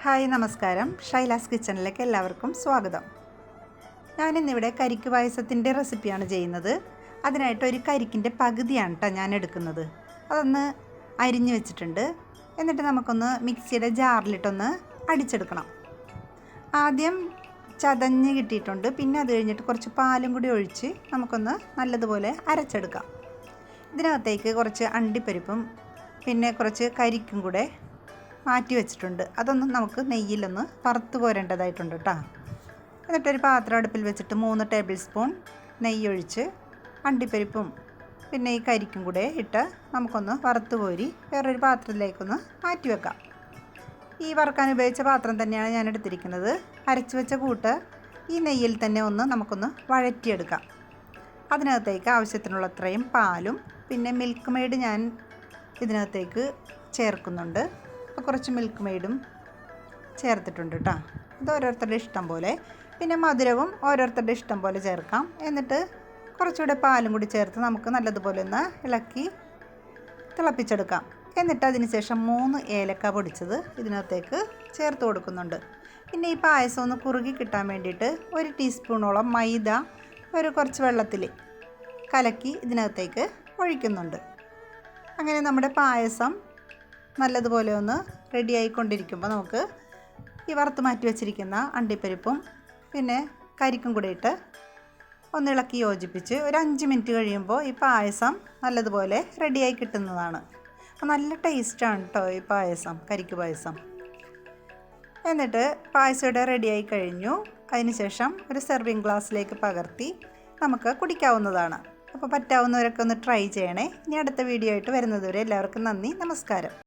Hi നമസ്കാരം. ഷൈലാസ് കിച്ചണിലേക്ക് എല്ലാവർക്കും സ്വാഗതം. ഞാനിന്നിവിടെ കരിക്ക് പായസത്തിൻ്റെ റെസിപ്പിയാണ് ചെയ്യുന്നത്. അതിനായിട്ട് ഒരു കരിക്കിൻ്റെ പകുതിയാണ് കേട്ടോ ഞാൻ എടുക്കുന്നത്. അതൊന്ന് അരിഞ്ഞു വെച്ചിട്ടുണ്ട്. എന്നിട്ട് നമുക്കൊന്ന് മിക്സിയുടെ ജാറിലിട്ടൊന്ന് അടിച്ചെടുക്കണം. ആദ്യം ചതഞ്ഞ് കിട്ടിയിട്ടുണ്ട്. പിന്നെ അത് കഴിഞ്ഞിട്ട് കുറച്ച് പാലും കൂടി ഒഴിച്ച് നമുക്കൊന്ന് നല്ലതുപോലെ അരച്ചെടുക്കാം. ഇതിനകത്തേക്ക് കുറച്ച് അണ്ടിപ്പരിപ്പും പിന്നെ കുറച്ച് കരിക്കും കൂടെ മാറ്റി വെച്ചിട്ടുണ്ട്. അതൊന്ന് നമുക്ക് നെയ്യിലൊന്ന് വറുത്ത് കോരേണ്ടതായിട്ടുണ്ട് കേട്ടോ. എന്നിട്ടൊരു പാത്രം അടുപ്പിൽ വെച്ചിട്ട് 3 ടേബിൾ സ്പൂൺ നെയ്യ് ഒഴിച്ച് അണ്ടിപ്പരിപ്പും പിന്നെ ഈ കരിക്കും കൂടെ ഇട്ട് നമുക്കൊന്ന് വറുത്ത് കോരി വേറൊരു പാത്രത്തിലേക്കൊന്ന് മാറ്റി വെക്കാം. ഈ വറുക്കാൻ ഉപയോഗിച്ച പാത്രം തന്നെയാണ് ഞാൻ എടുത്തിരിക്കുന്നത്. അരച്ച് വെച്ച കൂട്ട് ഈ നെയ്യിൽ തന്നെ നമുക്കൊന്ന് വഴറ്റിയെടുക്കാം. അതിനകത്തേക്ക് ആവശ്യത്തിനുള്ളത്രയും പാലും പിന്നെ മിൽക്ക് മെയ്ഡ് ഞാൻ ഇതിനകത്തേക്ക് ചേർക്കുന്നുണ്ട്. അപ്പോൾ കുറച്ച് മിൽക്ക് മെയ്ഡും ചേർത്തിട്ടുണ്ട് കേട്ടോ. ഇത് ഓരോരുത്തരുടെ ഇഷ്ടം പോലെ. പിന്നെ മധുരവും ഓരോരുത്തരുടെ ഇഷ്ടം പോലെ ചേർക്കാം. എന്നിട്ട് കുറച്ചുകൂടെ പാലും കൂടി ചേർത്ത് നമുക്ക് നല്ലതുപോലെ ഒന്ന് ഇളക്കി തിളപ്പിച്ചെടുക്കാം. എന്നിട്ട് അതിന് ശേഷം 3 ഏലക്ക പൊടിച്ചത് ഇതിനകത്തേക്ക് ചേർത്ത് കൊടുക്കുന്നുണ്ട്. പിന്നെ ഈ പായസം ഒന്ന് കുറുകി കിട്ടാൻ വേണ്ടിയിട്ട് 1 ടീസ്പൂണോളം മൈദ കുറച്ച് വെള്ളത്തിൽ കലക്കി ഇതിനകത്തേക്ക് ഒഴിക്കുന്നുണ്ട്. അങ്ങനെ നമ്മുടെ പായസം നല്ലതുപോലെ ഒന്ന് റെഡി ആയിക്കൊണ്ടിരിക്കുമ്പോൾ നമുക്ക് ഈ വറുത്ത് മാറ്റി വെച്ചിരിക്കുന്ന അണ്ടിപ്പരിപ്പും പിന്നെ കരിക്കും കൂടി ഇട്ട് ഒന്ന് ഇളക്കി യോജിപ്പിച്ച് ഒരു 5 മിനിറ്റ് കഴിയുമ്പോൾ ഈ പായസം നല്ലതുപോലെ റെഡിയായി കിട്ടുന്നതാണ്. അപ്പോൾ നല്ല ടേസ്റ്റാണ് കേട്ടോ ഈ പായസം, കരിക്ക് പായസം. എന്നിട്ട് പായസം ഇവിടെ റെഡിയായി കഴിഞ്ഞു. അതിനുശേഷം ഒരു സെർവിങ് ഗ്ലാസ്സിലേക്ക് പകർത്തി നമുക്ക് കുടിക്കാവുന്നതാണ്. അപ്പോൾ പറ്റാവുന്നവരൊക്കെ ഒന്ന് ട്രൈ ചെയ്യണേ. ഇനി അടുത്ത വീഡിയോ ആയിട്ട് വരുന്നതുവരെ എല്ലാവർക്കും നന്ദി, നമസ്കാരം.